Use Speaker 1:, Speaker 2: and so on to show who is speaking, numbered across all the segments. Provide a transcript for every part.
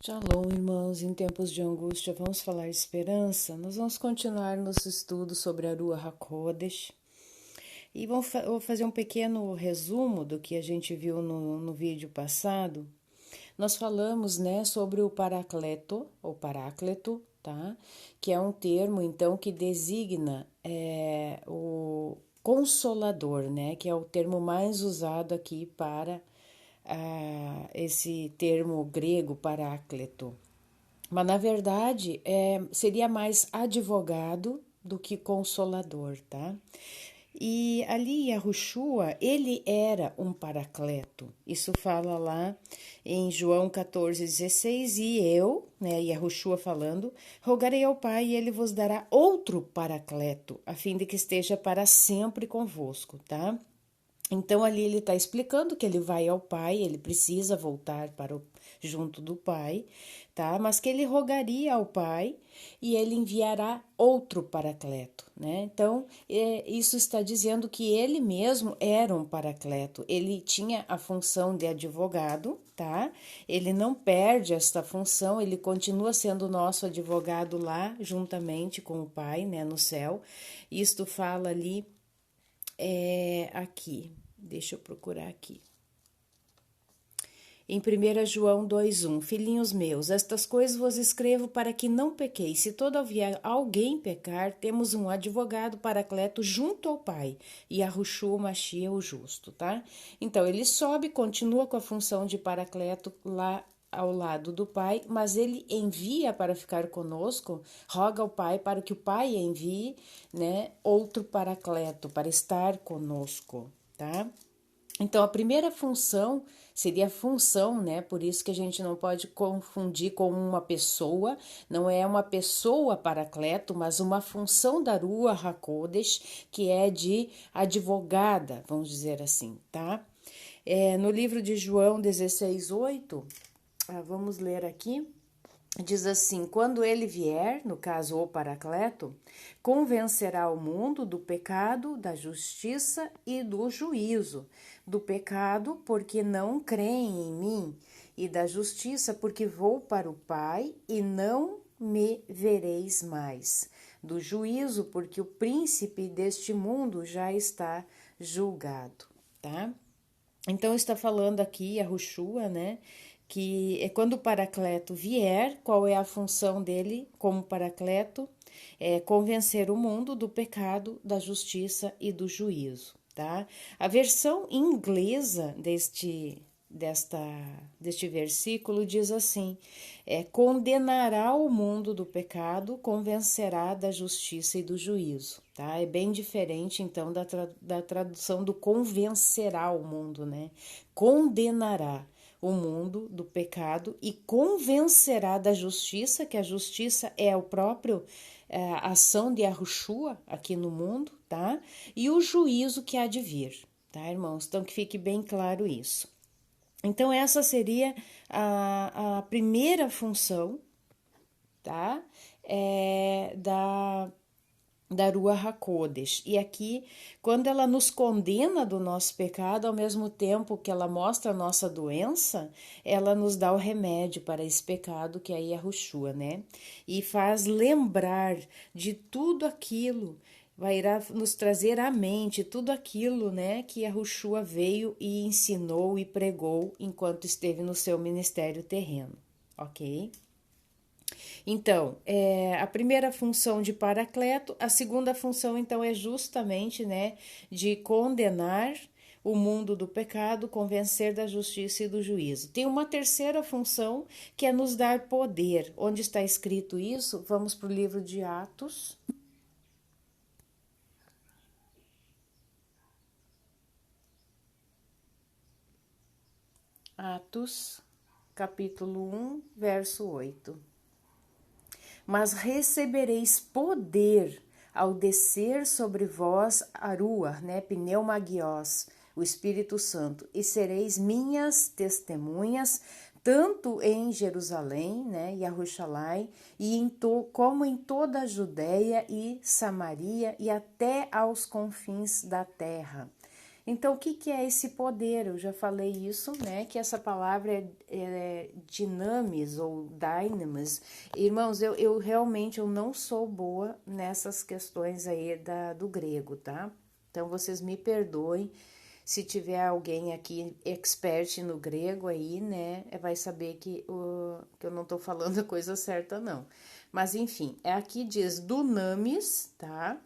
Speaker 1: Shalom, irmãos. Em tempos de angústia, vamos falar de esperança? Nós vamos continuar nosso estudo sobre a Ruach HaKodesh e vou fazer um pequeno resumo do que a gente viu no vídeo passado. Nós falamos, sobre o paracleto, ou paráclito, tá? Que é um termo, então, que designa o consolador, né? Que é o termo mais usado aqui para esse termo grego paráclito. Mas, na verdade, seria mais advogado do que consolador, tá? E ali, Yahushua, ele era um paracleto. Isso fala lá em João 14,16. E eu, Yahushua falando, rogarei ao Pai e ele vos dará outro paracleto, a fim de que esteja para sempre convosco, tá? Então ali ele está explicando que ele vai ao Pai, ele precisa voltar junto do Pai, tá? Mas que ele rogaria ao Pai e ele enviará outro paracleto, né? Então isso está dizendo que ele mesmo era um paracleto, ele tinha a função de advogado, tá? Ele não perde esta função, ele continua sendo nosso advogado lá, juntamente com o Pai, né, no céu. Isto fala ali aqui, deixa eu procurar aqui. Em 1 João 2,1, filhinhos meus, estas coisas vos escrevo para que não pequeis. Se todavia alguém pecar, temos um advogado paracleto junto ao Pai, Yahushua Mashiach o justo, tá? Então, ele sobe, continua com a função de paracleto lá ao lado do Pai, mas ele envia para ficar conosco, roga ao Pai para que o Pai envie, né, outro paracleto para estar conosco, tá? Então, a primeira função seria a função, né? Por isso que a gente não pode confundir com uma pessoa, não é uma pessoa paracleto, mas uma função da Ruach HaKodesh, que é de advogada, vamos dizer assim, tá? No livro de João 16:8, vamos ler aqui. Diz assim: quando ele vier, no caso o Paracleto, convencerá o mundo do pecado, da justiça e do juízo. Do pecado, porque não creem em mim, e da justiça, porque vou para o Pai e não me vereis mais. Do juízo, porque o príncipe deste mundo já está julgado, tá? Então está falando aqui a Yahushua, né? Que é quando o paracleto vier, qual é a função dele como paracleto? É convencer o mundo do pecado, da justiça e do juízo, tá? A versão inglesa deste versículo diz assim: condenará o mundo do pecado, convencerá da justiça e do juízo, tá? É bem diferente, então, da tradução do convencerá o mundo, né? Condenará o mundo do pecado e convencerá da justiça, que a justiça é o próprio a ação de Yahushua aqui no mundo, tá? E o juízo que há de vir, tá, irmãos? Então, que fique bem claro isso. Então, essa seria a primeira função, tá? Da Ruach HaKodesh. E aqui, quando ela nos condena do nosso pecado, ao mesmo tempo que ela mostra a nossa doença, ela nos dá o remédio para esse pecado, que é Yahushua, né? E faz lembrar de tudo aquilo, irá nos trazer à mente tudo aquilo, né, que Yahushua veio e ensinou e pregou enquanto esteve no seu ministério terreno, ok? Então, a primeira função de paracleto, a segunda função, então, é justamente, né, de condenar o mundo do pecado, convencer da justiça e do juízo. Tem uma terceira função, que é nos dar poder. Onde está escrito isso? Vamos para o livro de Atos. Atos, capítulo 1, verso 8. Mas recebereis poder ao descer sobre vós a Ruach, né, pneumagios, o Espírito Santo, e sereis minhas testemunhas, tanto em Jerusalém, né, Yahushalaim, e como em toda a Judéia e Samaria e até aos confins da terra. Então, o que, que é esse poder? Eu já falei isso, né? Que essa palavra é dinamis ou dynamis. Irmãos, eu realmente eu não sou boa nessas questões aí do grego, tá? Então, vocês me perdoem se tiver alguém aqui expert no grego aí, né? Vai saber que eu não tô falando a coisa certa, não. Mas, enfim, aqui diz dunamis, tá?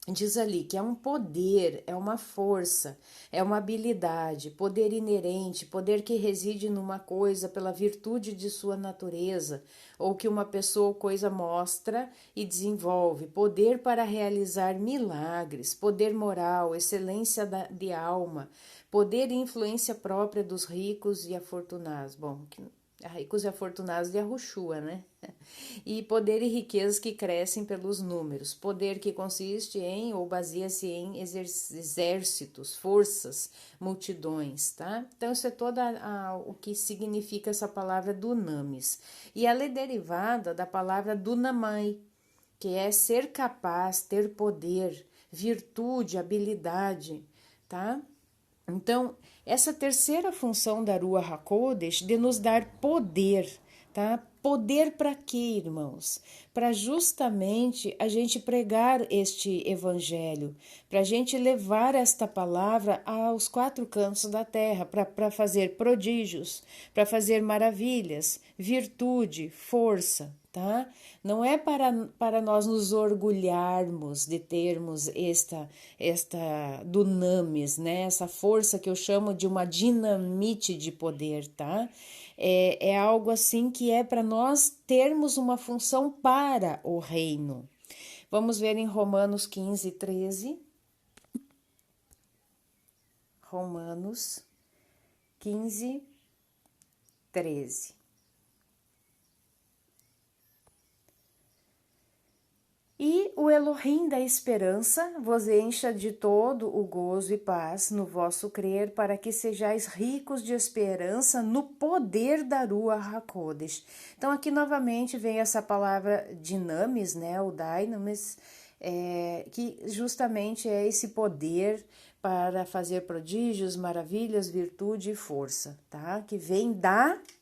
Speaker 1: Diz ali que é um poder, é uma força, é uma habilidade, poder inerente, poder que reside numa coisa pela virtude de sua natureza, ou que uma pessoa ou coisa mostra e desenvolve, poder para realizar milagres, poder moral, excelência de alma, poder e influência própria dos ricos e afortunados. Bom, ricos e afortunados de Arruxua, né? E poder e riquezas que crescem pelos números, poder que consiste em ou baseia-se em exércitos, forças, multidões, tá? Então, isso é o que significa essa palavra dunamis. E ela é derivada da palavra dunamai, que é ser capaz, ter poder, virtude, habilidade, tá? Então, essa terceira função da Ruach HaKodesh de nos dar poder, tá? Poder para quê, irmãos? Para justamente a gente pregar este evangelho, para a gente levar esta palavra aos quatro cantos da terra, para fazer prodígios, para fazer maravilhas, virtude, força, tá? Não é para nós nos orgulharmos de termos esta dunamis, né? Essa força que eu chamo de uma dinamite de poder, tá? É algo assim que é para nós termos uma função para o reino. Vamos ver em Romanos 15, 13. Romanos 15, 13. E o Elohim da esperança vos encha de todo o gozo e paz no vosso crer, para que sejais ricos de esperança no poder da Ruach HaKodesh. Então, aqui novamente vem essa palavra dinamis, né, o dynamis, que justamente é esse poder para fazer prodígios, maravilhas, virtude e força, tá? Que vem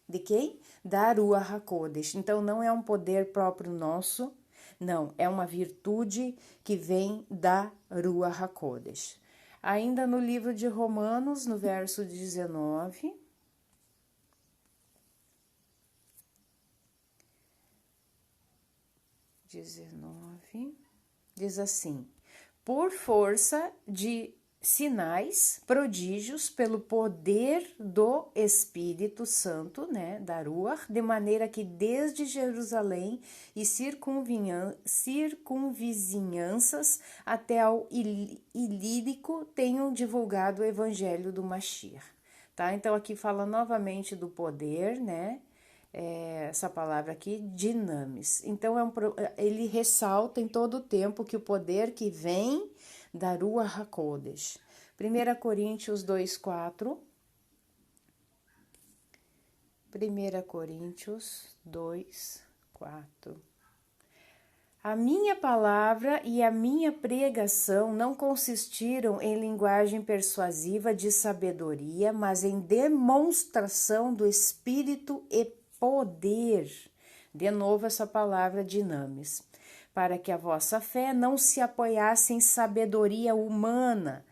Speaker 1: de quem? Da Ruach HaKodesh. Então, não é um poder próprio nosso, não, é uma virtude que vem da Ruach HaKodesh. Ainda no livro de Romanos, no verso 19, diz assim: por força de sinais, prodígios, pelo poder do Espírito Santo, né, da Ruach, de maneira que desde Jerusalém e circunvizinhanças até ao Ilírico tenham divulgado o evangelho do Mashiach, tá? Então aqui fala novamente do poder, né? Essa palavra aqui, dinamis. Então, ele ressalta em todo o tempo que o poder que vem da Ruach HaKodesh. 1 Coríntios 2:4. 1 Coríntios 2:4. A minha palavra e a minha pregação não consistiram em linguagem persuasiva de sabedoria, mas em demonstração do Espírito e poder. De novo essa palavra dinamis. Para que a vossa fé não se apoiasse em sabedoria humana,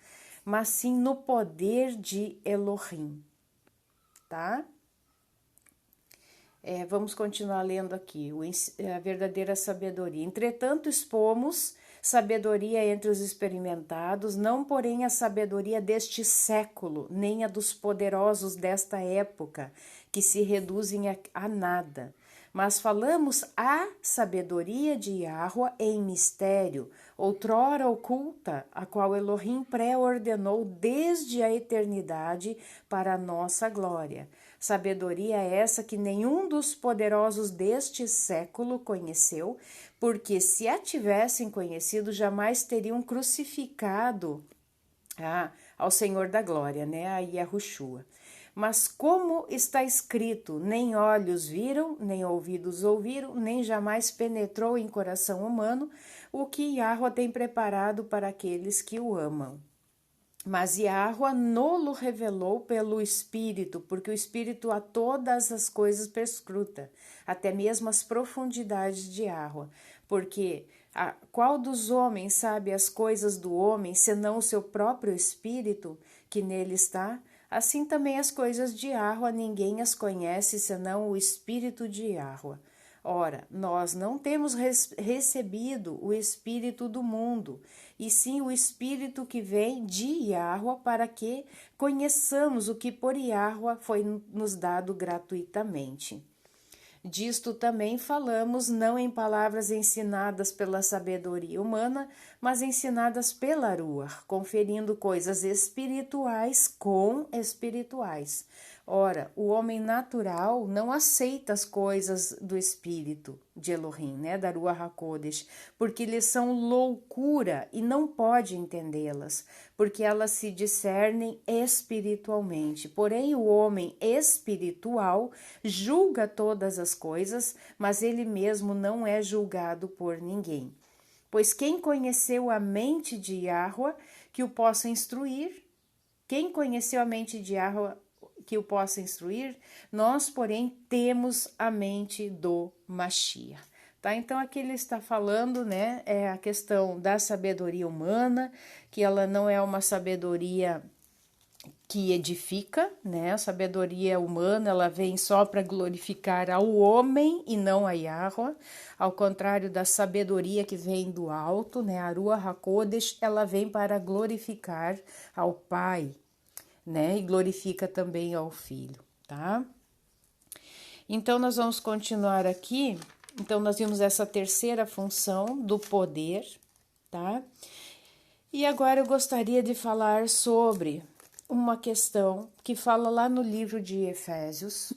Speaker 1: mas sim no poder de Elohim. Tá? Vamos continuar lendo aqui, a verdadeira sabedoria. Entretanto, expomos sabedoria entre os experimentados, não porém a sabedoria deste século, nem a dos poderosos desta época, que se reduzem a nada. Mas falamos a sabedoria de Yahweh em mistério, outrora oculta, a qual Elohim pré-ordenou desde a eternidade para a nossa glória. Sabedoria essa que nenhum dos poderosos deste século conheceu, porque se a tivessem conhecido, jamais teriam crucificado ao Senhor da glória, né, a Yahushua. Mas como está escrito, nem olhos viram, nem ouvidos ouviram, nem jamais penetrou em coração humano o que Yahweh tem preparado para aqueles que o amam. Mas Yahweh nolo revelou pelo Espírito, porque o Espírito a todas as coisas perscruta, até mesmo as profundidades de Yahweh. Porque qual dos homens sabe as coisas do homem, senão o seu próprio Espírito que nele está? Assim também as coisas de Yahweh ninguém as conhece, senão o Espírito de Yahweh. Ora, nós não temos recebido o Espírito do mundo, e sim o Espírito que vem de Yahweh, para que conheçamos o que por Yahweh foi nos dado gratuitamente. Disto também falamos, não em palavras ensinadas pela sabedoria humana, mas ensinadas pela Ruach, conferindo coisas espirituais com espirituais. Ora, o homem natural não aceita as coisas do Espírito de Elohim, da Ruach HaKodesh, porque lhes são loucura e não pode entendê-las, porque elas se discernem espiritualmente. Porém, o homem espiritual julga todas as coisas, mas ele mesmo não é julgado por ninguém. Pois quem conheceu a mente de Yahweh que o possa instruir? Quem conheceu a mente de Yahweh que o possa instruir? Nós, porém, temos a mente do Mashiach. Tá? Então, aqui ele está falando, é a questão da sabedoria humana, que ela não é uma sabedoria que edifica, A sabedoria humana, ela vem só para glorificar ao homem e não a Yahweh, ao contrário da sabedoria que vem do alto, A Ruach HaKodesh, ela vem para glorificar ao Pai, e glorifica também ao Filho, tá? Então, nós vamos continuar aqui. Então, nós vimos essa terceira função do poder, tá? E agora eu gostaria de falar sobre uma questão que fala lá no livro de Efésios,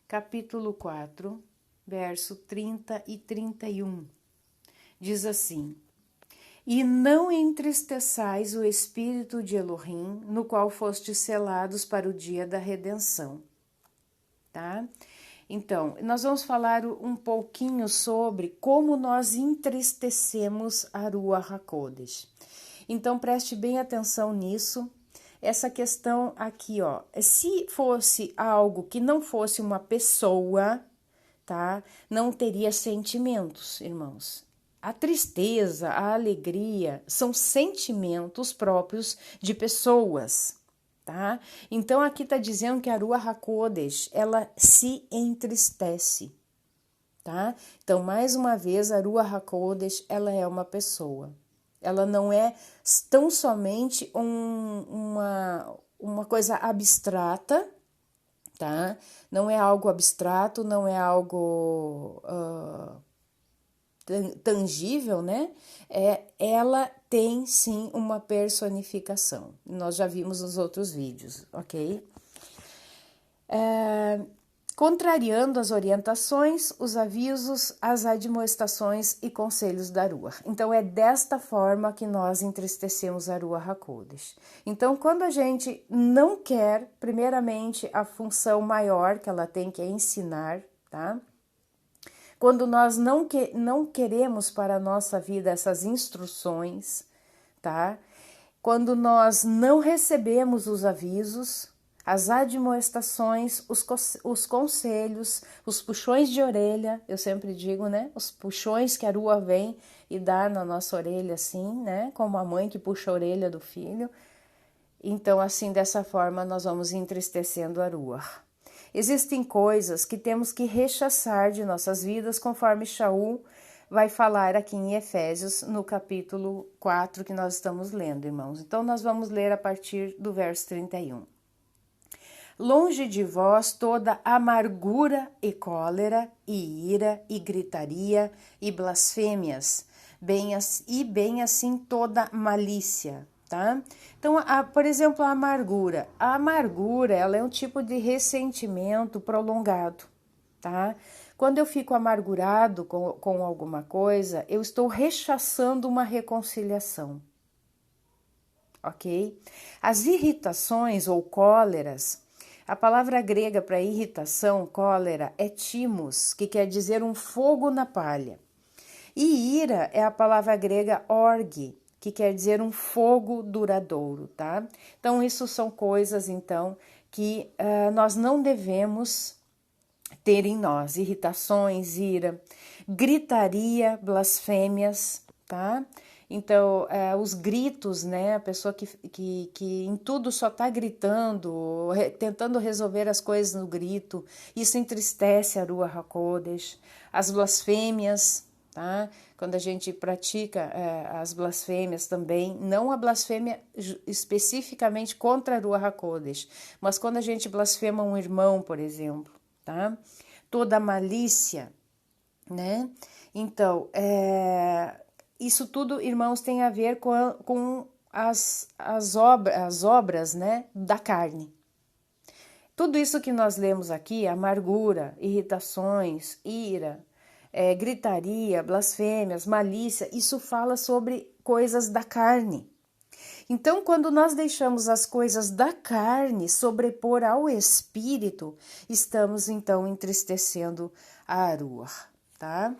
Speaker 1: capítulo 4, verso 30 e 31. Diz assim: E não entristeçais o Espírito de Elohim, no qual fostes selados para o dia da redenção. Tá? Então, nós vamos falar um pouquinho sobre como nós entristecemos a Ruach HaKodesh. Então, preste bem atenção nisso. Essa questão aqui, se fosse algo que não fosse uma pessoa, tá? Não teria sentimentos, irmãos. A tristeza, a alegria são sentimentos próprios de pessoas, tá? Então, aqui está dizendo que a Ruach HaKodesh, ela se entristece, tá? Então, mais uma vez, a Ruach HaKodesh, ela é uma pessoa. Ela não é tão somente uma coisa abstrata, tá? Não é algo abstrato, não é algo tangível, ela tem sim uma personificação. Nós já vimos nos outros vídeos, ok? Contrariando as orientações, os avisos, as admoestações e conselhos da Ruach. Então, é desta forma que nós entristecemos a Ruach HaKodesh. Então, quando a gente não quer, primeiramente, a função maior que ela tem, que é ensinar, tá? Quando nós não queremos para a nossa vida essas instruções, tá? Quando nós não recebemos os avisos, as admoestações, os conselhos, os puxões de orelha, eu sempre digo, os puxões que a Ruach vem e dá na nossa orelha, assim, como a mãe que puxa a orelha do filho. Então, assim, dessa forma, nós vamos entristecendo a Ruach. Existem coisas que temos que rechaçar de nossas vidas, conforme Shaul vai falar aqui em Efésios, no capítulo 4 que nós estamos lendo, irmãos. Então, nós vamos ler a partir do verso 31. Longe de vós toda amargura e cólera, e ira, e gritaria, e blasfêmias, bem assim toda malícia. Tá? Então, por exemplo, a amargura. A amargura, ela é um tipo de ressentimento prolongado, tá? Quando eu fico amargurado com alguma coisa, eu estou rechaçando uma reconciliação, ok? As irritações ou cóleras, a palavra grega para irritação, cólera, é timos, que quer dizer um fogo na palha. E ira é a palavra grega org, que quer dizer um fogo duradouro, tá? Então, isso são coisas, então, que nós não devemos ter em nós: irritações, ira, gritaria, blasfêmias, tá? Então, os gritos, né? A pessoa que em tudo só tá gritando, tentando resolver as coisas no grito, isso entristece a Ruach HaKodesh. As blasfêmias, tá? Quando a gente pratica as blasfêmias também, não a blasfêmia especificamente contra a Ruach HaKodesh, mas quando a gente blasfema um irmão, por exemplo, tá? Toda malícia, né? Então, isso tudo, irmãos, tem a ver com as obras, né, da carne. Tudo isso que nós lemos aqui, amargura, irritações, ira, gritaria, blasfêmias, malícia, isso fala sobre coisas da carne. Então, quando nós deixamos as coisas da carne sobrepor ao espírito, estamos então entristecendo a Aruach, tá?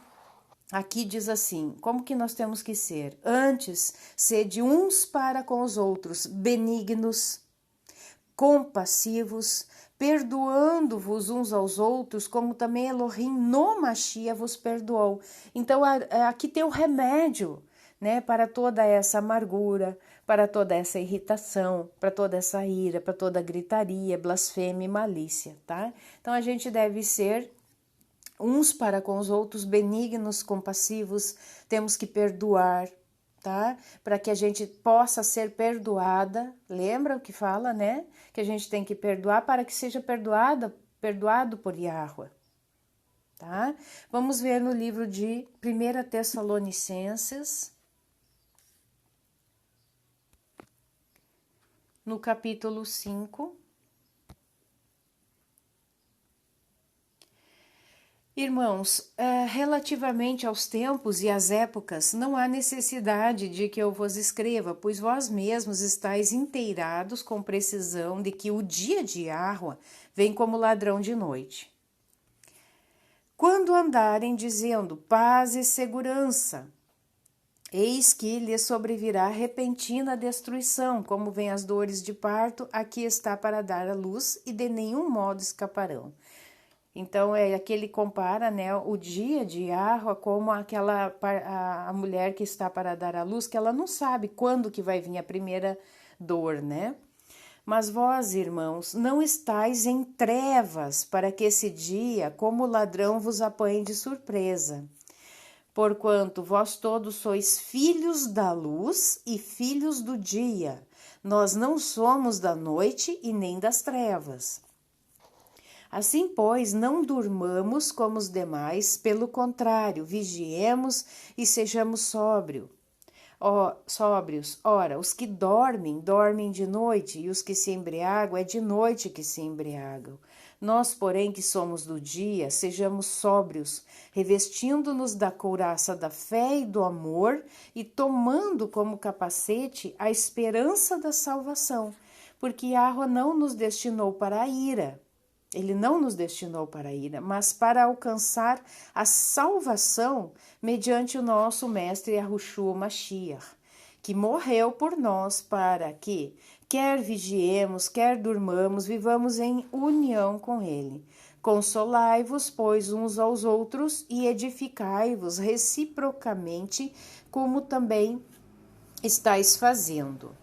Speaker 1: Aqui diz assim: como que nós temos que ser? Antes, sede uns para com os outros, benignos, compassivos, perdoando-vos uns aos outros, como também Elohim no Mashiach vos perdoou. Então, aqui tem o remédio, né, para toda essa amargura, para toda essa irritação, para toda essa ira, para toda gritaria, blasfêmia e malícia, tá? Então, a gente deve ser uns para com os outros, benignos, compassivos, temos que perdoar, tá? Para que a gente possa ser perdoada. Lembra o que fala, né? Que a gente tem que perdoar para que seja perdoado por Yahweh, tá? Vamos ver no livro de 1 Tessalonicenses, no capítulo 5. Irmãos, relativamente aos tempos e às épocas, não há necessidade de que eu vos escreva, pois vós mesmos estáis inteirados com precisão de que o dia de Yahweh vem como ladrão de noite. Quando andarem dizendo paz e segurança, eis que lhes sobrevirá repentina destruição, como vêm as dores de parto, aqui está para dar a luz, e de nenhum modo escaparão. Então, aqui ele compara, né, o dia de Yahweh como a mulher que está para dar à luz, que ela não sabe quando que vai vir a primeira dor, né? Mas vós, irmãos, não estáis em trevas para que esse dia, como ladrão, vos apanhe de surpresa. Porquanto vós todos sois filhos da luz e filhos do dia. Nós não somos da noite e nem das trevas. Assim, pois, não durmamos como os demais, pelo contrário, vigiemos e sejamos sóbrios. Ora, os que dormem, dormem de noite, e os que se embriagam, é de noite que se embriagam. Nós, porém, que somos do dia, sejamos sóbrios, revestindo-nos da couraça da fé e do amor, e tomando como capacete a esperança da salvação, porque Yahweh não nos destinou para a ira. Ele não nos destinou para a ira, mas para alcançar a salvação mediante o nosso mestre Yahushua Mashiach, que morreu por nós para que, quer vigiemos, quer durmamos, vivamos em união com ele. Consolai-vos, pois, uns aos outros e edificai-vos reciprocamente, como também estáis fazendo.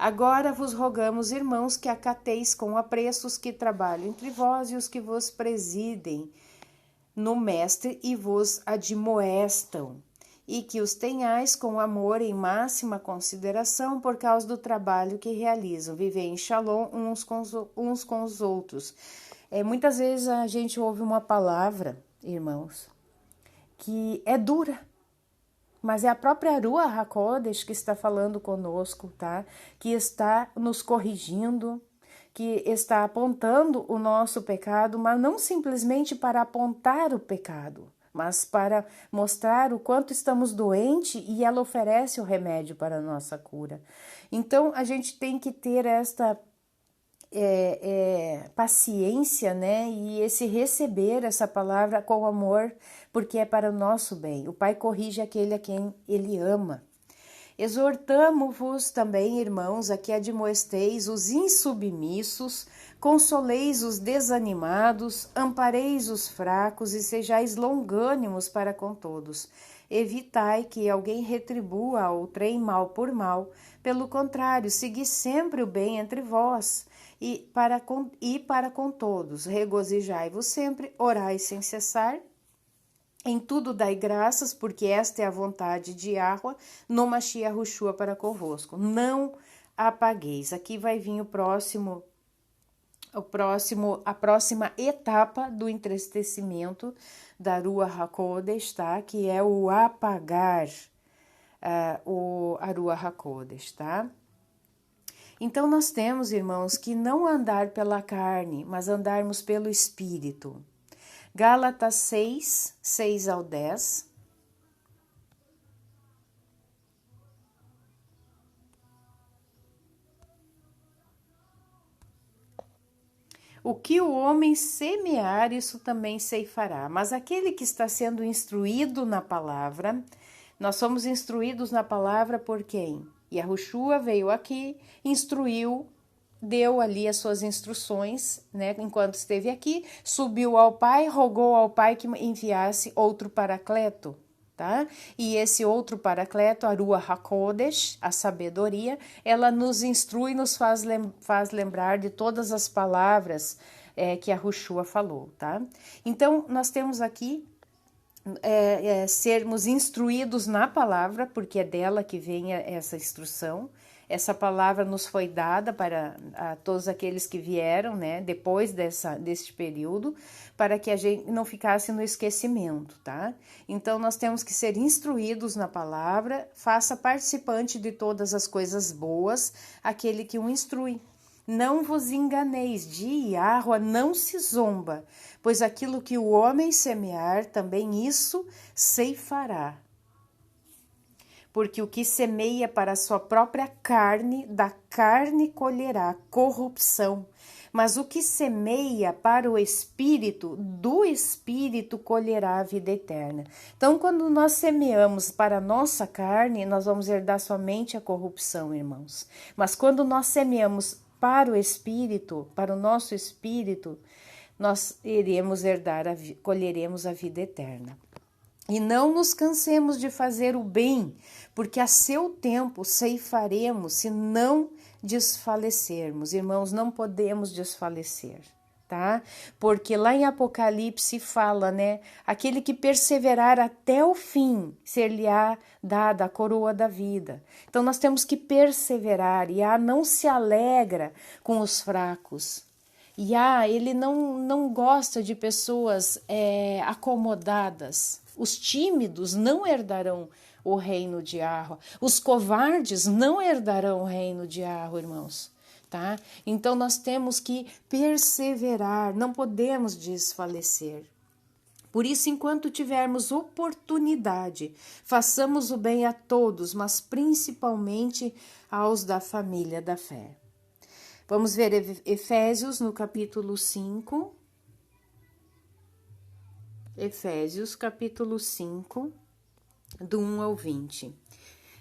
Speaker 1: Agora vos rogamos, irmãos, que acateis com apreço os que trabalham entre vós e os que vos presidem no mestre e vos admoestam, e que os tenhais com amor em máxima consideração por causa do trabalho que realizam. Vivei em shalom uns com os outros. Muitas vezes a gente ouve uma palavra, irmãos, que é dura, mas é a própria Ruach HaKodesh que está falando conosco, tá? Que está nos corrigindo, que está apontando o nosso pecado, mas não simplesmente para apontar o pecado, mas para mostrar o quanto estamos doentes e ela oferece o remédio para a nossa cura. Então, a gente tem que ter paciência, né? E esse receber essa palavra com amor, porque é para o nosso bem. O Pai corrige aquele a quem Ele ama. Exortamo-vos também, irmãos, a que admoesteis os insubmissos, consoleis os desanimados, ampareis os fracos e sejais longânimos para com todos. Evitai que alguém retribua ao outrem mal por mal. Pelo contrário, segui sempre o bem entre vós e para com todos. Regozijai-vos sempre, orai sem cessar. Em tudo dai graças, porque esta é a vontade de Yahweh no Mashiach Yahushua para convosco. Não apagueis. Aqui vai vir a próxima etapa do entristecimento da Ruach HaKodesh, tá? Que é o apagar o Ruach HaKodesh, tá? Então nós temos, irmãos, que não andar pela carne, mas andarmos pelo Espírito. Gálatas 6, 6 ao 10. O que o homem semear, isso também ceifará. Mas aquele que está sendo instruído na palavra, nós somos instruídos na palavra por quem? Yahushua veio aqui, instruiu, deu ali as suas instruções, né? Enquanto esteve aqui, subiu ao Pai, rogou ao Pai que enviasse outro paracleto, tá? E esse outro paracleto, a Ruach HaKodesh, a sabedoria, ela nos instrui, nos faz lembrar de todas as palavras que a Yahushua falou, tá? Então, nós temos aqui sermos instruídos na palavra, porque é dela que vem essa instrução. Essa palavra nos foi dada para todos aqueles que vieram, né, depois deste período, para que a gente não ficasse no esquecimento, tá? Então, nós temos que ser instruídos na palavra, faça participante de todas as coisas boas, aquele que o instrui. Não vos enganeis, de Yahweh não se zomba, pois aquilo que o homem semear, também isso ceifará. Porque o que semeia para a sua própria carne, da carne colherá corrupção. Mas o que semeia para o Espírito, do Espírito colherá a vida eterna. Então, quando nós semeamos para a nossa carne, nós vamos herdar somente a corrupção, irmãos. Mas quando nós semeamos para o Espírito, para o nosso Espírito, nós iremos colheremos a vida eterna. E não nos cansemos de fazer o bem, porque a seu tempo ceifaremos se não desfalecermos. Irmãos, não podemos desfalecer, tá? Porque lá em Apocalipse fala, né? Aquele que perseverar até o fim, ser-lhe-á dada a coroa da vida. Então nós temos que perseverar. Yah não se alegra com os fracos. Yah, ele não gosta de pessoas acomodadas. Os tímidos não herdarão o reino de Yahweh. Os covardes não herdarão o reino de Yahweh, irmãos. Tá? Então nós temos que perseverar, não podemos desfalecer. Por isso, enquanto tivermos oportunidade, façamos o bem a todos, mas principalmente aos da família da fé. Vamos ver Efésios no capítulo 5. Efésios, capítulo 5, do 1 ao 20.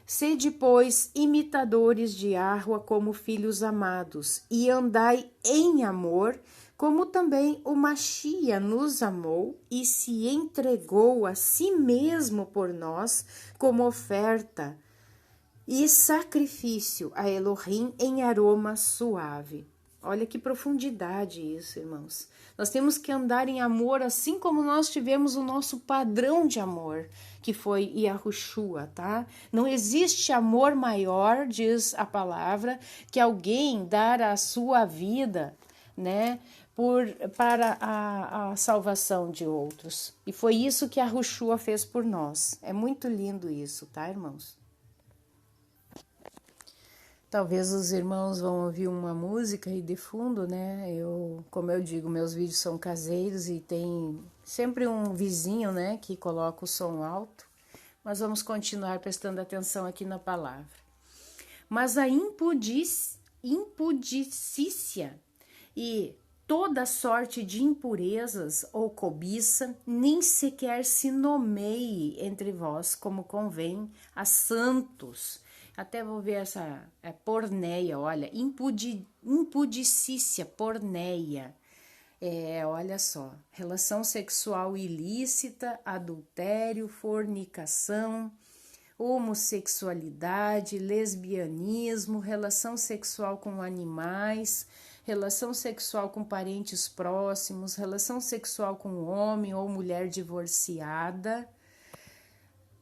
Speaker 1: Sede, pois, imitadores de Yahweh como filhos amados, e andai em amor, como também o Mashiach nos amou e se entregou a si mesmo por nós como oferta e sacrifício a Elohim em aroma suave. Olha que profundidade isso, irmãos. Nós temos que andar em amor assim como nós tivemos o nosso padrão de amor, que foi Yahushua, tá? Não existe amor maior, diz a palavra, que alguém dar a sua vida, né, para a salvação de outros. E foi isso que Yahushua fez por nós. É muito lindo isso, tá, irmãos? Talvez os irmãos vão ouvir uma música aí de fundo, né? Como eu digo, meus vídeos são caseiros e tem sempre um vizinho, né, que coloca o som alto. Mas vamos continuar prestando atenção aqui na palavra. Mas a impudicícia e toda sorte de impurezas ou cobiça, nem sequer se nomeie entre vós, como convém a santos. Até vou ver essa porneia, olha, impudicícia, porneia. Olha só, relação sexual ilícita, adultério, fornicação, homossexualidade, lesbianismo, relação sexual com animais, relação sexual com parentes próximos, relação sexual com homem ou mulher divorciada.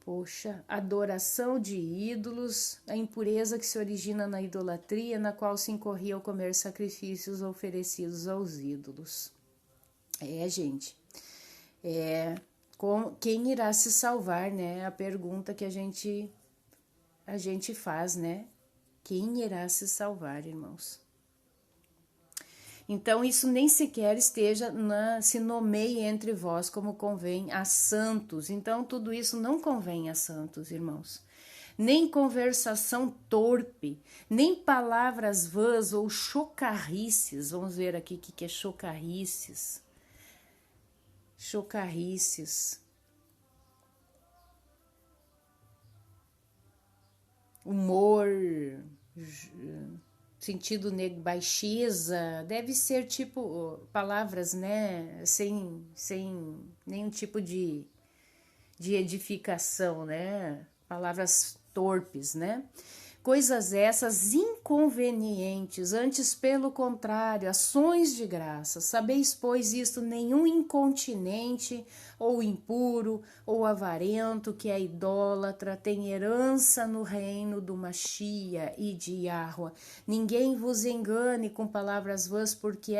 Speaker 1: Poxa, adoração de ídolos, a impureza que se origina na idolatria, na qual se incorria ao comer sacrifícios oferecidos aos ídolos. Gente, quem irá se salvar, né? A pergunta que a gente faz, né? Quem irá se salvar, irmãos? Então, isso nem sequer se nomeie entre vós como convém a santos. Então, tudo isso não convém a santos, irmãos. Nem conversação torpe, nem palavras vãs ou chocarrices. Vamos ver aqui o que é chocarrices. Chocarrices. Humor, sentido baixeza, deve ser tipo palavras, né, sem nenhum tipo de edificação, né, palavras torpes, né, coisas essas inconvenientes, antes pelo contrário, ações de graça. Sabeis, pois, isto: nenhum incontinente, ou impuro, ou avarento, que é idólatra, tem herança no reino do Machia e de Yahua. Ninguém vos engane com palavras vãs, porque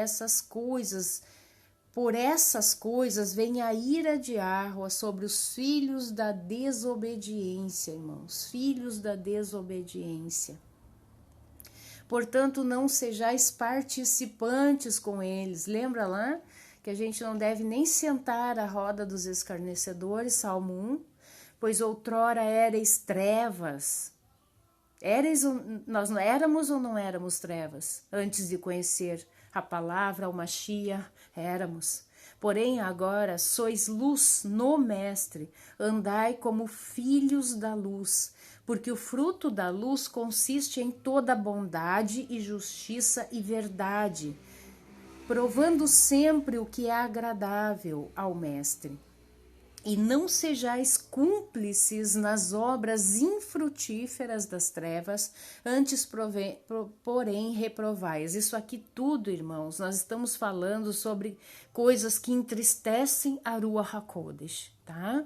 Speaker 1: por essas coisas vem a ira de Yahua sobre os filhos da desobediência, irmãos, filhos da desobediência. Portanto, não sejais participantes com eles. Lembra lá que a gente não deve nem sentar à roda dos escarnecedores, Salmo 1, pois outrora éreis trevas. Nós éramos ou não éramos trevas antes de conhecer a palavra, o Machia? Éramos. Porém, agora sois luz no Mestre, andai como filhos da luz, porque o fruto da luz consiste em toda bondade e justiça e verdade, provando sempre o que é agradável ao Mestre. E não sejais cúmplices nas obras infrutíferas das trevas, antes, porém, reprovais. Isso aqui tudo, irmãos, nós estamos falando sobre coisas que entristecem a Ruach HaKodesh, tá?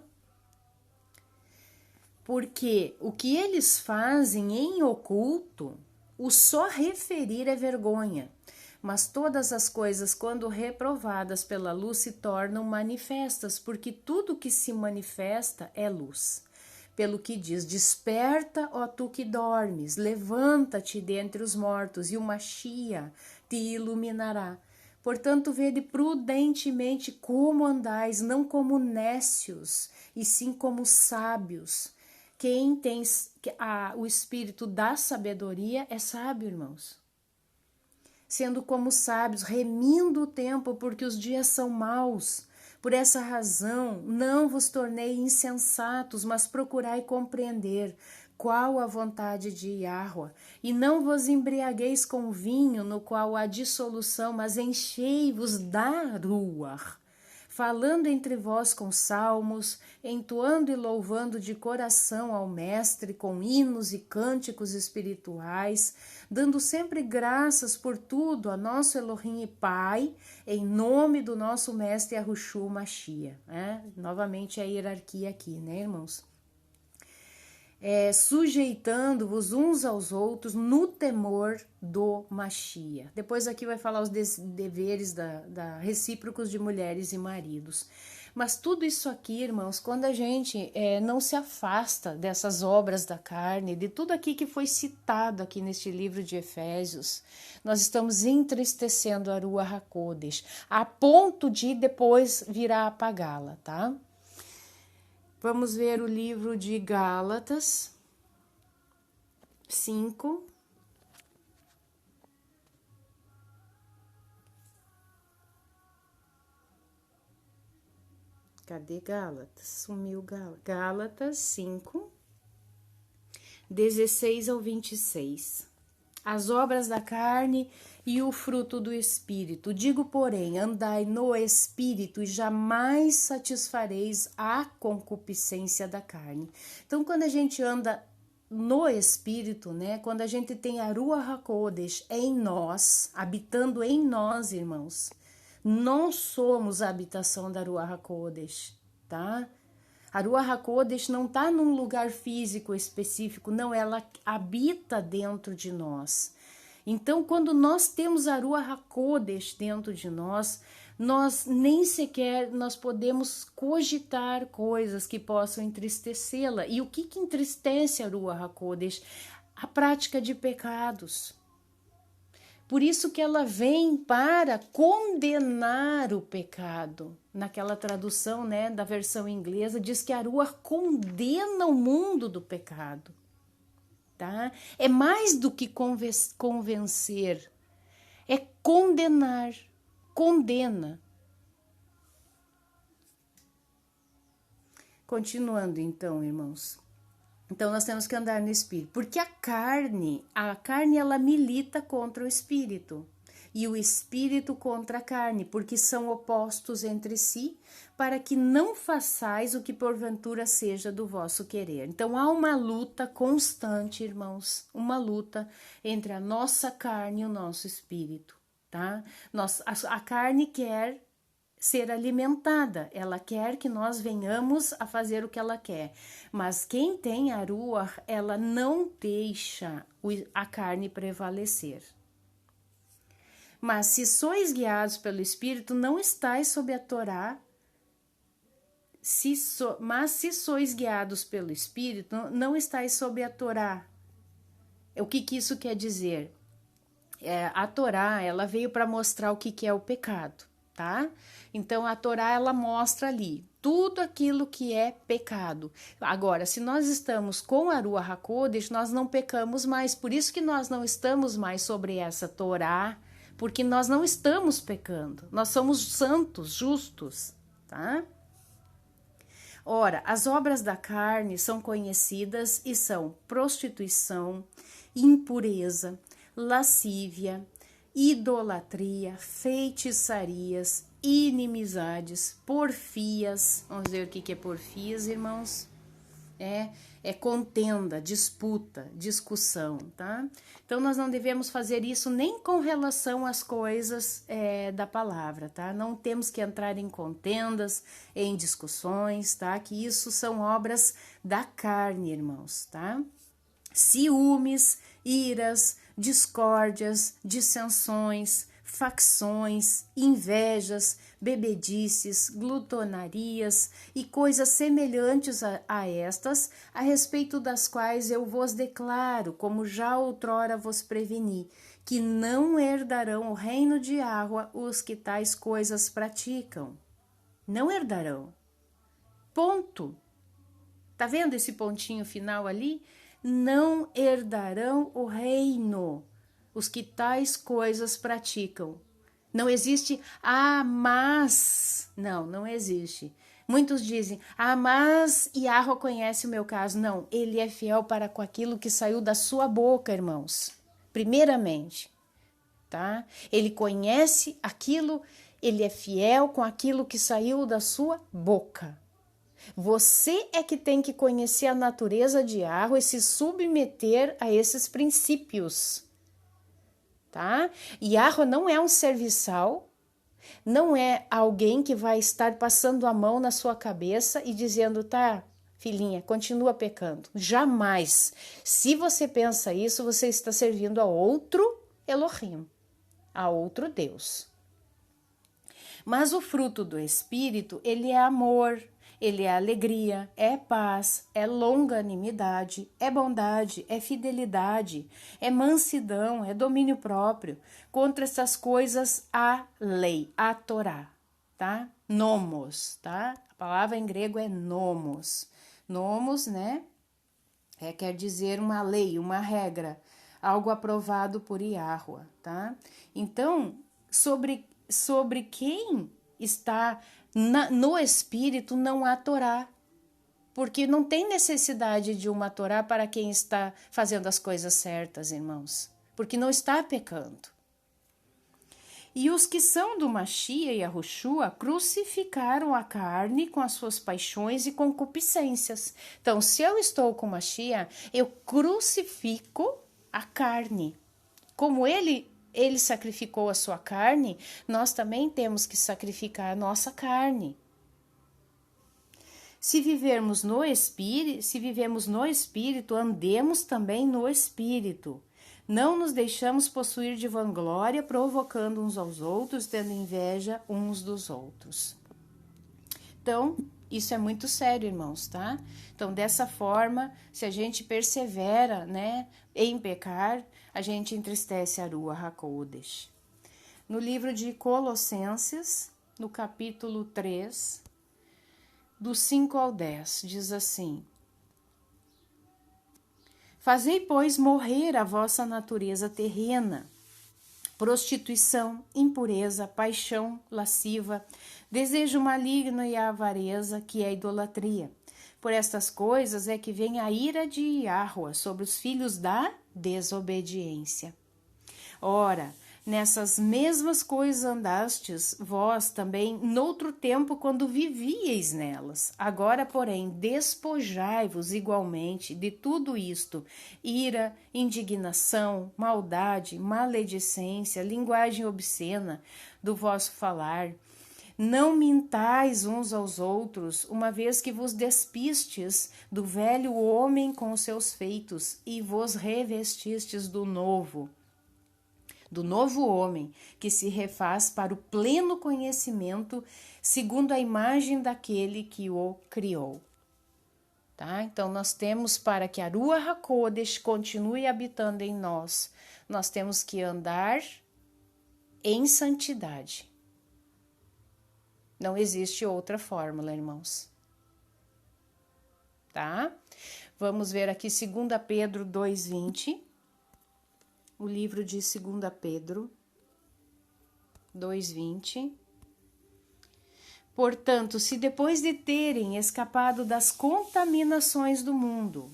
Speaker 1: Porque o que eles fazem em oculto, o só referir é vergonha. Mas todas as coisas, quando reprovadas pela luz, se tornam manifestas, porque tudo que se manifesta é luz. Pelo que diz: desperta, ó tu que dormes, levanta-te dentre os mortos, e o Machia te iluminará. Portanto, vede prudentemente como andais, não como nécios, e sim como sábios. Quem tem o espírito da sabedoria é sábio, irmãos. Sendo como sábios, remindo o tempo, porque os dias são maus. Por essa razão, não vos tornei insensatos, mas procurai compreender qual a vontade de Yahua. E não vos embriagueis com vinho, no qual há dissolução, mas enchei-vos da Ruach, falando entre vós com salmos, entoando e louvando de coração ao Mestre com hinos e cânticos espirituais, dando sempre graças por tudo a nosso Elohim e Pai, em nome do nosso Mestre Yahushua Machia. Novamente a hierarquia aqui, né, irmãos? Sujeitando-vos uns aos outros no temor do Machia. Depois aqui vai falar os deveres recíprocos de mulheres e maridos. Mas tudo isso aqui, irmãos, quando a gente não se afasta dessas obras da carne, de tudo aqui que foi citado aqui neste livro de Efésios, nós estamos entristecendo a Ruach HaKodesh, a ponto de depois vir a apagá-la, tá? Vamos ver o livro de Gálatas 5. Cadê Gálatas? Sumiu Gálatas. Gálatas 5, 16 ao 26. As obras da carne e o fruto do Espírito. Digo, porém, andai no Espírito e jamais satisfareis a concupiscência da carne. Então, quando a gente anda no Espírito, né? Quando a gente tem a Ruach HaKodesh em nós, habitando em nós, irmãos, nós somos a habitação da Ruach HaKodesh, tá? A Ruach HaKodesh não está num lugar físico específico, não, ela habita dentro de nós. Então, quando nós temos a Ruach HaKodesh dentro de nós nem sequer nós podemos cogitar coisas que possam entristecê-la. E o que entristece a Ruach HaKodesh? A prática de pecados. Por isso que ela vem para condenar o pecado. Naquela tradução, né, da versão inglesa, diz que a Ruach condena o mundo do pecado. Tá? É mais do que convencer, é condenar, condena. Continuando então, irmãos. Então nós temos que andar no Espírito, porque a carne ela milita contra o Espírito e o Espírito contra a carne, porque são opostos entre si, para que não façais o que porventura seja do vosso querer. Então há uma luta constante, irmãos, uma luta entre a nossa carne e o nosso Espírito, tá? A carne quer ser alimentada, ela quer que nós venhamos a fazer o que ela quer, mas quem tem a Ruach, ela não deixa a carne prevalecer. Mas se sois guiados pelo Espírito, não estáis sob a Torá, mas se sois guiados pelo Espírito, não estáis sob a Torá. O que isso quer dizer? A Torá, ela veio para mostrar o que é o pecado, tá? Então, a Torá, ela mostra ali tudo aquilo que é pecado. Agora, se nós estamos com a Ruach HaKodesh, nós não pecamos mais. Por isso que nós não estamos mais sobre essa Torá, porque nós não estamos pecando. Nós somos santos, justos, tá? Ora, as obras da carne são conhecidas e são prostituição, impureza, lascívia, idolatria, feitiçarias, inimizades, porfias. Vamos ver o que é porfias, irmãos? É contenda, disputa, discussão, tá? Então, nós não devemos fazer isso nem com relação às coisas da palavra, tá? Não temos que entrar em contendas, em discussões, tá? Que isso são obras da carne, irmãos, tá? Ciúmes, iras, discórdias, dissensões, facções, invejas, bebedices, glutonarias e coisas semelhantes a estas, a respeito das quais eu vos declaro, como já outrora vos preveni, que não herdarão o reino de água os que tais coisas praticam. Não herdarão. Ponto. Tá vendo esse pontinho final ali? Não herdarão o reino os que tais coisas praticam. Não existe, mas... Não existe. Muitos dizem, mas Yahweh conhece o meu caso. Não, ele é fiel para com aquilo que saiu da sua boca, irmãos. Primeiramente, tá? Ele conhece aquilo, ele é fiel com aquilo que saiu da sua boca. Você é que tem que conhecer a natureza de Yahweh e se submeter a esses princípios. Tá? Yahweh não é um serviçal, não é alguém que vai estar passando a mão na sua cabeça e dizendo, tá, filhinha, continua pecando. Jamais. Se você pensa isso, você está servindo a outro Elohim, a outro Deus. Mas o fruto do Espírito, ele é amor, ele é alegria, é paz, é longanimidade, é bondade, é fidelidade, é mansidão, é domínio próprio. Contra essas coisas há lei, a Torá, tá? Nomos, tá? A palavra em grego é nomos. Nomos, né? Quer dizer uma lei, uma regra, algo aprovado por Yahweh, tá? Então, sobre quem está no Espírito, não há Torá. Porque não tem necessidade de uma Torá para quem está fazendo as coisas certas, irmãos. Porque não está pecando. E os que são do Machia e Yahushua crucificaram a carne com as suas paixões e concupiscências. Então, se eu estou com Machia, eu crucifico a carne. Como ele sacrificou a sua carne, nós também temos que sacrificar a nossa carne. Se vivemos no Espírito, andemos também no Espírito. Não nos deixamos possuir de vanglória, provocando uns aos outros, tendo inveja uns dos outros. Então, isso é muito sério, irmãos, tá? Então, dessa forma, se a gente persevera, né, em pecar, a gente entristece a Ruach HaKodesh. No livro de Colossenses, no capítulo 3, do 5 ao 10, diz assim: Fazei, pois, morrer a vossa natureza terrena, prostituição, impureza, paixão lasciva, desejo maligno e a avareza, que é a idolatria. Por estas coisas é que vem a ira de Yahuwah sobre os filhos da desobediência. Ora, nessas mesmas coisas andastes vós também noutro tempo quando vivíeis nelas. Agora, porém, despojai-vos igualmente de tudo isto: ira, indignação, maldade, maledicência, linguagem obscena do vosso falar. Não mintais uns aos outros, uma vez que vos despistes do velho homem com os seus feitos e vos revestistes do novo homem, que se refaz para o pleno conhecimento, segundo a imagem daquele que o criou. Tá? Então, nós temos, para que a Ruach HaKodesh continue habitando em nós, nós temos que andar em santidade. Não existe outra fórmula, irmãos. Tá? Vamos ver aqui 2 Pedro 2:20. O livro de 2 Pedro 2:20. Portanto, se depois de terem escapado das contaminações do mundo,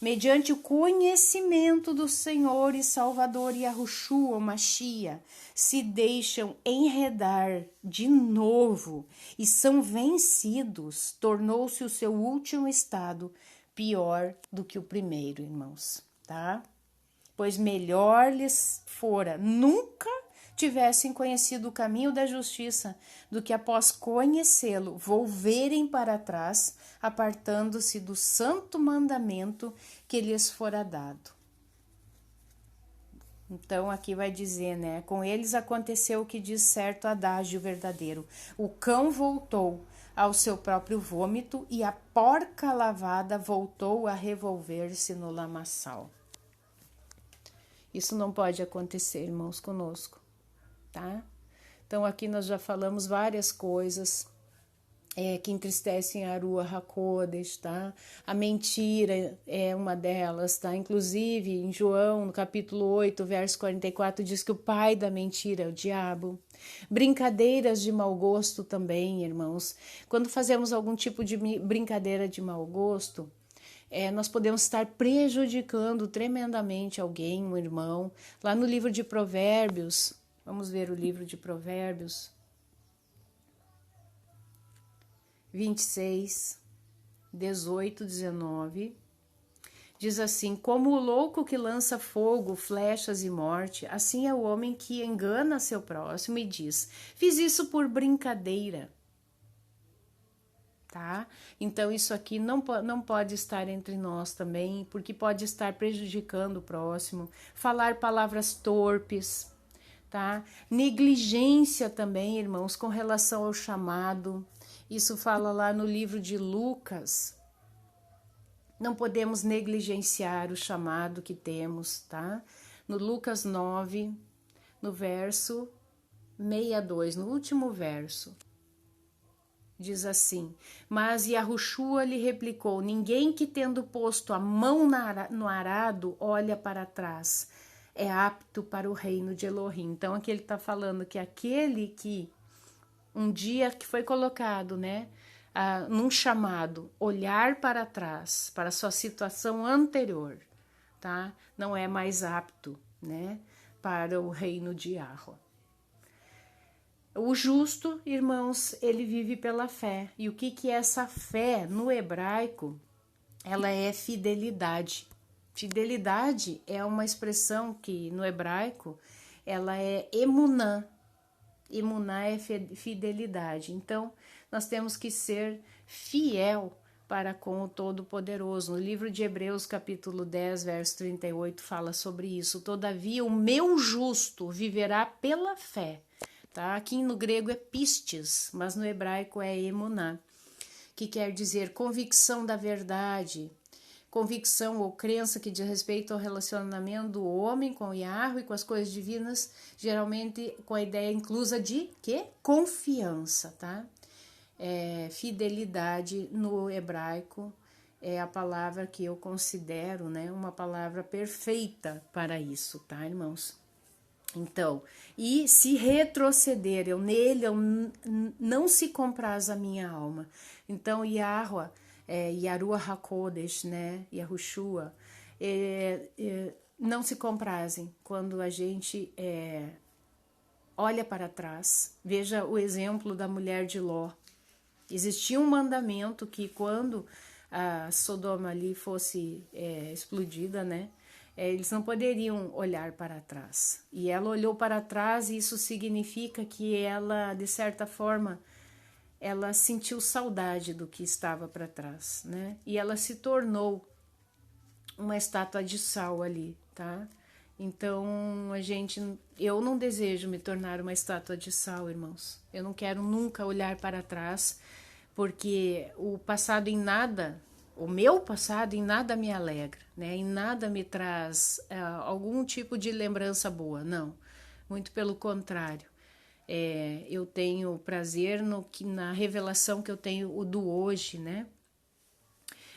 Speaker 1: mediante o conhecimento do Senhor e Salvador Yahushua, Machia, se deixam enredar de novo e são vencidos, tornou-se o seu último estado pior do que o primeiro, irmãos, tá? Pois melhor lhes fora nunca tivessem conhecido o caminho da justiça, do que após conhecê-lo volverem para trás, apartando-se do santo mandamento que lhes fora dado. Então aqui vai dizer, né? Com eles aconteceu o que diz certo adágio verdadeiro: o cão voltou ao seu próprio vômito e a porca lavada voltou a revolver-se no lamaçal. Isso não pode acontecer, irmãos, conosco, tá? Então, aqui nós já falamos várias coisas que entristecem a Ruach HaKodesh, tá? A mentira é uma delas, tá? Inclusive, em João, no capítulo 8, verso 44, diz que o pai da mentira é o diabo. Brincadeiras de mau gosto também, irmãos. Quando fazemos algum tipo de brincadeira de mau gosto, nós podemos estar prejudicando tremendamente alguém, um irmão. Lá no livro de Provérbios, vamos ver o livro de Provérbios 26, 18, 19. Diz assim: como o louco que lança fogo, flechas e morte, assim é o homem que engana seu próximo e diz: fiz isso por brincadeira. Tá? Então isso aqui não pode estar entre nós também, porque pode estar prejudicando o próximo. Falar palavras torpes, tá? Negligência também, irmãos, com relação ao chamado. Isso fala lá no livro de Lucas. Não podemos negligenciar o chamado que temos, tá? No Lucas 9, no verso 62, no último verso. Diz assim: mas Yahushua lhe replicou: ninguém que tendo posto a mão no arado olha para trás é apto para o reino de Elohim. Então aqui ele está falando que aquele que um dia que foi colocado, né, num chamado, olhar para trás, para a sua situação anterior, tá? Não é mais apto, né, para o reino de Yahweh. O justo, irmãos, ele vive pela fé. E o que é essa fé no hebraico? Ela é fidelidade. Fidelidade é uma expressão que no hebraico ela é emuná. Emuná é fidelidade. Então, nós temos que ser fiel para com o Todo-Poderoso. No livro de Hebreus, capítulo 10, verso 38, fala sobre isso. Todavia, o meu justo viverá pela fé. Tá? Aqui no grego é pistes, mas no hebraico é emuná, que quer dizer convicção da verdade, convicção ou crença que diz respeito ao relacionamento do homem com o Yahweh e com as coisas divinas, geralmente com a ideia inclusa de quê? Confiança, tá? Fidelidade no hebraico é a palavra que eu considero, né, uma palavra perfeita para isso, tá, irmãos? Então, e se retroceder, nele não se compraz a minha alma. Então, Yahweh, Yaruah HaKodesh, né, Yahushua, não se comprazem quando a gente olha para trás. Veja o exemplo da mulher de Ló. Existia um mandamento que quando a Sodoma ali fosse explodida, né, eles não poderiam olhar para trás. E ela olhou para trás e isso significa que ela, de certa forma, ela sentiu saudade do que estava para trás, né? E ela se tornou uma estátua de sal ali, tá? Então, eu não desejo me tornar uma estátua de sal, irmãos. Eu não quero nunca olhar para trás, porque o passado em nada, o meu passado em nada me alegra, né? Em nada me traz algum tipo de lembrança boa, não. Muito pelo contrário. Eu tenho prazer na revelação que eu tenho do hoje, né?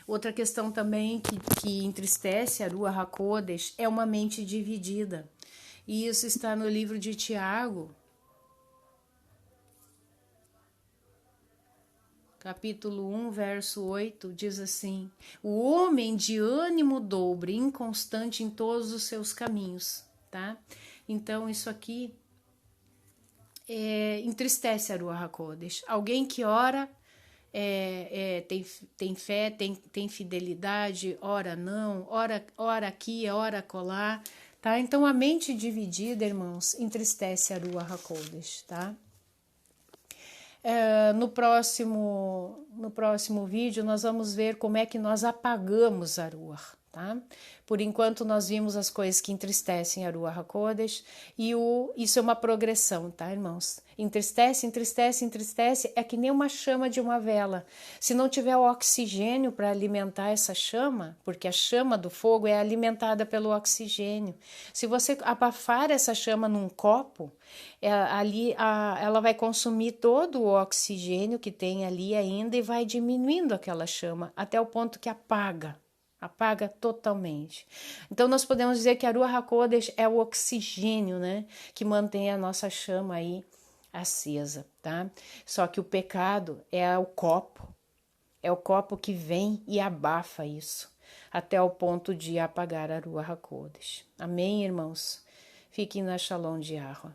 Speaker 1: Outra questão também que entristece a Ruach HaKodesh é uma mente dividida. E isso está no livro de Tiago, capítulo 1, verso 8, diz assim: o homem de ânimo dobre, inconstante em todos os seus caminhos, tá? Então, isso aqui entristece a Ruach HaKodesh. Alguém que ora, tem fé, tem fidelidade, ora não, ora aqui, ora acolá, tá? Então, a mente dividida, irmãos, entristece a Ruach HaKodesh, tá? No próximo vídeo nós vamos ver como é que nós apagamos a Ruach, tá? Por enquanto nós vimos as coisas que entristecem a Ruach HaKodesh e isso é uma progressão, tá, irmãos? Entristece, entristece, entristece, é que nem uma chama de uma vela. Se não tiver oxigênio para alimentar essa chama, porque a chama do fogo é alimentada pelo oxigênio. Se você abafar essa chama num copo, ela vai consumir todo o oxigênio que tem ali ainda e vai diminuindo aquela chama até o ponto que apaga totalmente. Então nós podemos dizer que a Ruach HaKodesh é o oxigênio, né, que mantém a nossa chama aí acesa, tá? Só que o pecado é o copo que vem e abafa isso até o ponto de apagar a Ruach HaKodesh. Amém, irmãos? Fiquem na Shalom de Yahweh.